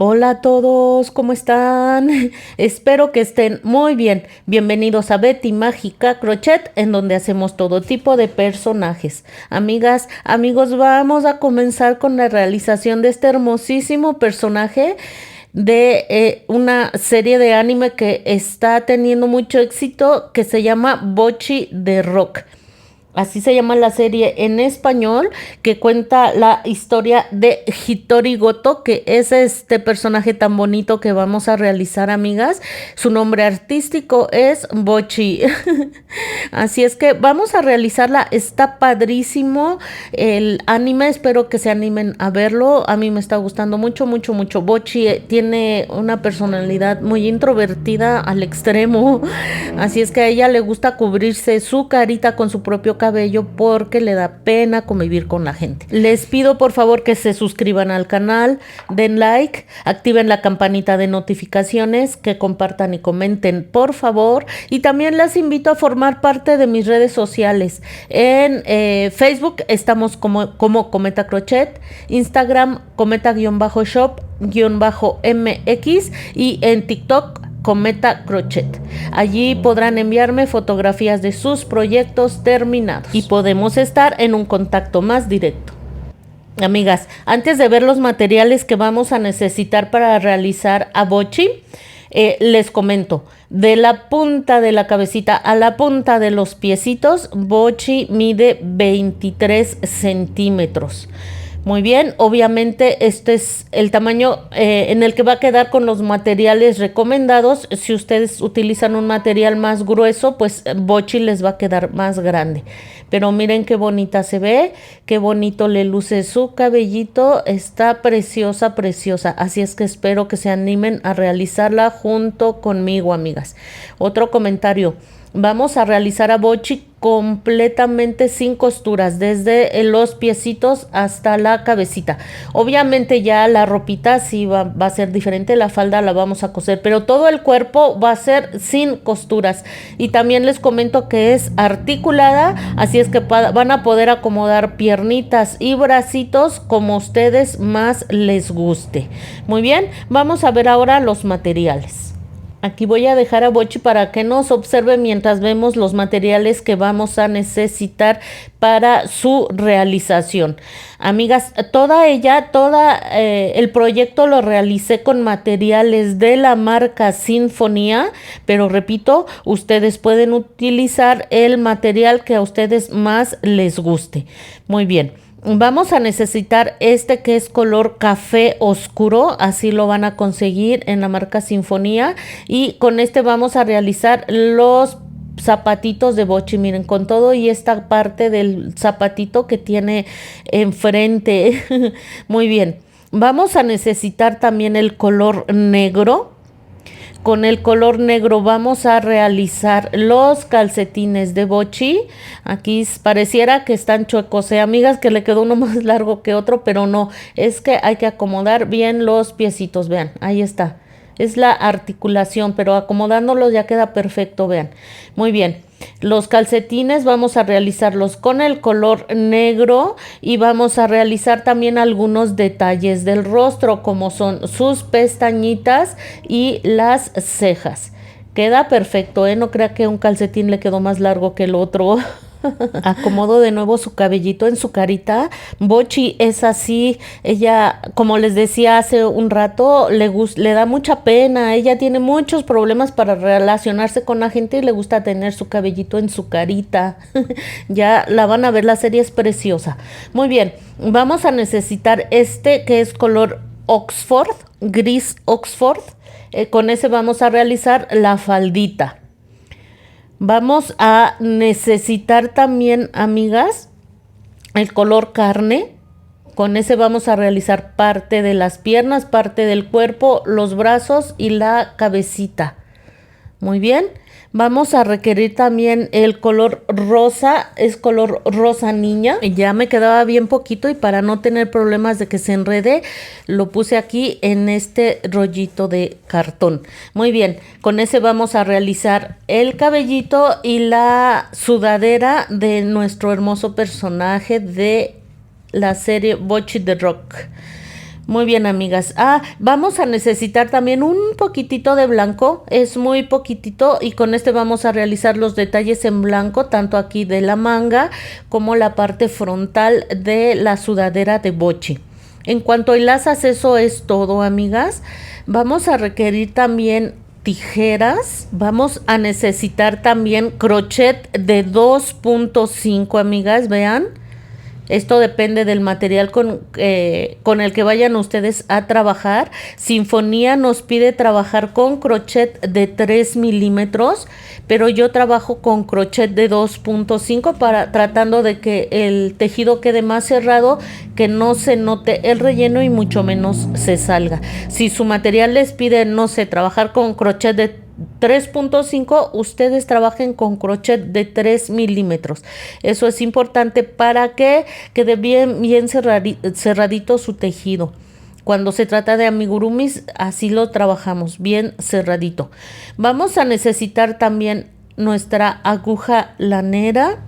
Hola a todos, ¿cómo están? Espero que estén muy bien. Bienvenidos a Betty Mágica Crochet, en donde hacemos todo tipo de personajes. Amigas, amigos, vamos a comenzar con la realización de este hermosísimo personaje de una serie de anime que está teniendo mucho éxito, que se llama Bocchi de Rock. Así se llama la serie en español, que cuenta la historia de Hitori Goto, que es este personaje tan bonito que vamos a realizar, amigas. Su nombre artístico es Bocchi. Así es que vamos a realizarla. Está padrísimo el anime. Espero que se animen a verlo. A mí me está gustando mucho, mucho, mucho. Bocchi tiene una personalidad muy introvertida al extremo. Así es que a ella le gusta cubrirse su carita con su propio cabello porque le da pena convivir con la gente. Les pido por favor que se suscriban al canal, den like, activen la campanita de notificaciones, que compartan y comenten por favor, y también les invito a formar parte de mis redes sociales. En Facebook estamos como Cometa Crochet, Instagram Cometa-shop-mx y en TikTok Cometa Crochet. Allí podrán enviarme fotografías de sus proyectos terminados y podemos estar en un contacto más directo. Amigas, antes de ver los materiales que vamos a necesitar para realizar a Bocchi, les comento, de la punta de la cabecita a la punta de los piecitos, Bocchi mide 23 centímetros. Muy bien, obviamente este es el tamaño en el que va a quedar con los materiales recomendados. Si ustedes utilizan un material más grueso, pues Bocchi les va a quedar más grande. Pero miren qué bonita se ve, qué bonito le luce su cabellito. Está preciosa, preciosa. Así es que espero que se animen a realizarla junto conmigo, amigas. Otro comentario. Vamos a realizar a Bocchi completamente sin costuras, desde los piecitos hasta la cabecita. Obviamente ya la ropita sí va a ser diferente, la falda la vamos a coser, pero todo el cuerpo va a ser sin costuras. Y también les comento que es articulada, así es que van a poder acomodar piernitas y bracitos como ustedes más les guste. Muy bien, vamos a ver ahora los materiales. Aquí voy a dejar a Bocchi para que nos observe mientras vemos los materiales que vamos a necesitar para su realización. Amigas, todo el proyecto lo realicé con materiales de la marca Sinfonía, pero repito, ustedes pueden utilizar el material que a ustedes más les guste. Muy bien. Vamos a necesitar este que es color café oscuro, así lo van a conseguir en la marca Sinfonía, y con este vamos a realizar los zapatitos de Bocchi. Miren, con todo y esta parte del zapatito que tiene enfrente. Muy bien, vamos a necesitar también el color negro. Con el color negro vamos a realizar los calcetines de Bocchi. Aquí pareciera que están chuecos, amigas, que le quedó uno más largo que otro, pero no, es que hay que acomodar bien los piecitos, vean, ahí está. Es la articulación, pero acomodándolos ya queda perfecto, vean. Muy bien. Los calcetines vamos a realizarlos con el color negro y vamos a realizar también algunos detalles del rostro, como son sus pestañitas y las cejas. Queda perfecto, ¿eh? No crea que un calcetín le quedó más largo que el otro. Acomodo de nuevo su cabellito en su carita. Bocchi es así, ella, como les decía hace un rato, le da mucha pena, ella tiene muchos problemas para relacionarse con la gente y le gusta tener su cabellito en su carita. Ya la van a ver, la serie es preciosa. Muy bien, vamos a necesitar este que es color Oxford, gris Oxford. Con ese vamos a realizar la faldita. Vamos a necesitar también, amigas, el color carne. Con ese vamos a realizar parte de las piernas, parte del cuerpo, los brazos y la cabecita. Muy bien. Vamos a requerir también el color rosa, es color rosa niña. Ya me quedaba bien poquito y para no tener problemas de que se enrede, lo puse aquí en este rollito de cartón. Muy bien, con ese vamos a realizar el cabellito y la sudadera de nuestro hermoso personaje de la serie Bocchi de Rock. Muy bien, amigas. Vamos a necesitar también un poquitito de blanco, es muy poquitito y con este vamos a realizar los detalles en blanco, tanto aquí de la manga como la parte frontal de la sudadera de Bochi. En cuanto a hilazas, eso es todo, amigas. Vamos a requerir también tijeras, vamos a necesitar también crochet de 2.5, amigas, vean. Esto depende del material con el que vayan ustedes a trabajar. Sinfonía nos pide trabajar con crochet de 3 milímetros, pero yo trabajo con crochet de 2.5 para tratando de que el tejido quede más cerrado, que no se note el relleno y mucho menos se salga. Si su material les pide, no sé, trabajar con crochet de 3.5, ustedes trabajen con crochet de 3 milímetros. Eso es importante para que quede bien cerradito su tejido. Cuando se trata de amigurumis, así lo trabajamos, bien cerradito. Vamos a necesitar también nuestra aguja lanera,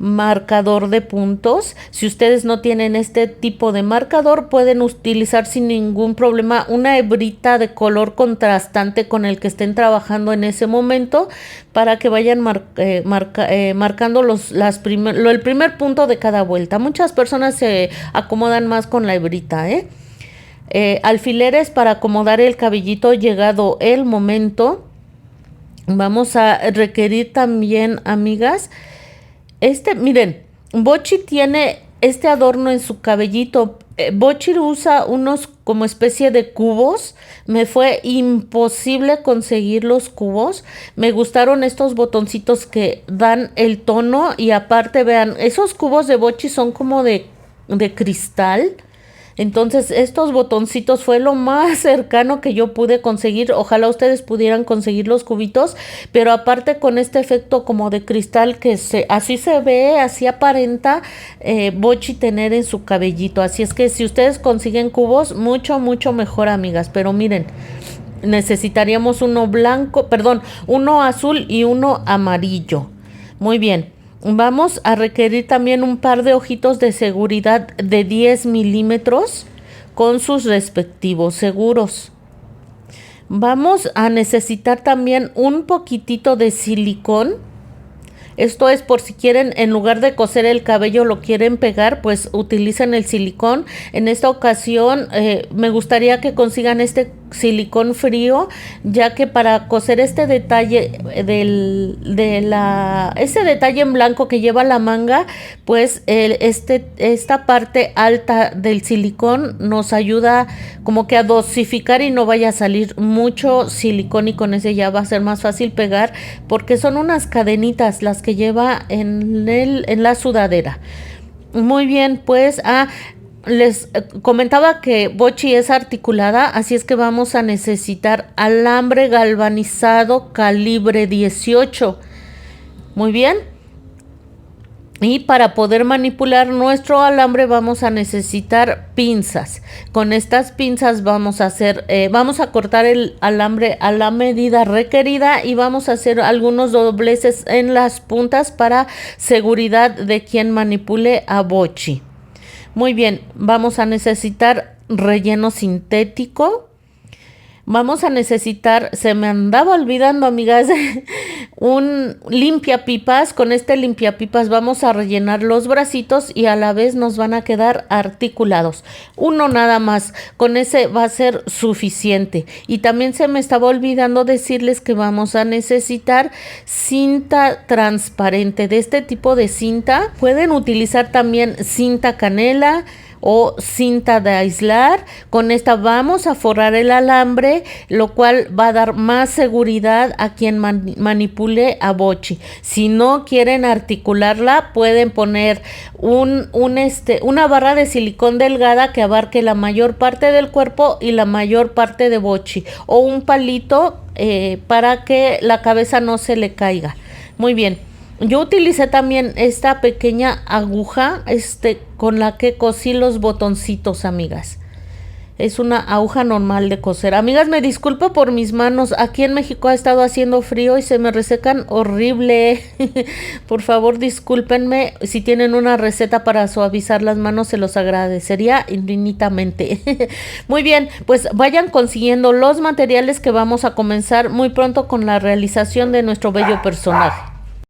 marcador de puntos. Si ustedes no tienen este tipo de marcador, pueden utilizar sin ningún problema una hebrita de color contrastante con el que estén trabajando en ese momento, para que vayan marcando el primer punto de cada vuelta. Muchas personas se acomodan más con la hebrita, alfileres para acomodar el cabellito llegado el momento. Vamos a requerir también, amigas, miren, Bochi tiene este adorno en su cabellito. Bochi usa unos como especie de cubos. Me fue imposible conseguir los cubos. Me gustaron estos botoncitos que dan el tono y aparte, vean, esos cubos de Bochi son como de cristal. Entonces estos botoncitos fue lo más cercano que yo pude conseguir. Ojalá ustedes pudieran conseguir los cubitos, pero aparte con este efecto como de cristal que así se ve, así aparenta Bochi tener en su cabellito. Así es que si ustedes consiguen cubos, mucho mejor, amigas. Pero miren, necesitaríamos uno azul y uno amarillo. Muy bien. Vamos a requerir también un par de ojitos de seguridad de 10 milímetros con sus respectivos seguros. Vamos a necesitar también un poquitito de silicón. Esto es por si quieren, en lugar de coser el cabello, lo quieren pegar, pues utilicen el silicón. En esta ocasión me gustaría que consigan este silicón frío, ya que para coser este detalle ese detalle en blanco que lleva la manga, pues esta parte alta del silicón nos ayuda como que a dosificar y no vaya a salir mucho silicón, y con ese ya va a ser más fácil pegar, porque son unas cadenitas las que lleva en la sudadera. Muy bien, pues les comentaba que Bochi es articulada, así es que vamos a necesitar alambre galvanizado calibre 18. Muy bien. Y para poder manipular nuestro alambre vamos a necesitar pinzas. Con estas pinzas vamos a cortar el alambre a la medida requerida y vamos a hacer algunos dobleces en las puntas para seguridad de quien manipule a Bochi. Muy bien, vamos a necesitar relleno sintético. Vamos a necesitar, se me andaba olvidando, amigas, un limpiapipas. Con este limpiapipas vamos a rellenar los bracitos y a la vez nos van a quedar articulados. Uno nada más, con ese va a ser suficiente. Y también se me estaba olvidando decirles que vamos a necesitar cinta transparente. De este tipo de cinta pueden utilizar también cinta canela o cinta de aislar. Con esta vamos a forrar el alambre, lo cual va a dar más seguridad a quien manipule a Bochi. Si no quieren articularla, pueden poner una barra de silicón delgada que abarque la mayor parte del cuerpo y la mayor parte de Bochi, o un palito para que la cabeza no se le caiga. Muy bien. Yo utilicé también esta pequeña aguja con la que cosí los botoncitos, amigas. Es una aguja normal de coser. Amigas, me disculpo por mis manos. Aquí en México ha estado haciendo frío y se me resecan horrible. Por favor, discúlpenme. Si tienen una receta para suavizar las manos, se los agradecería infinitamente. Muy bien, pues vayan consiguiendo los materiales que vamos a comenzar muy pronto con la realización de nuestro bello personaje.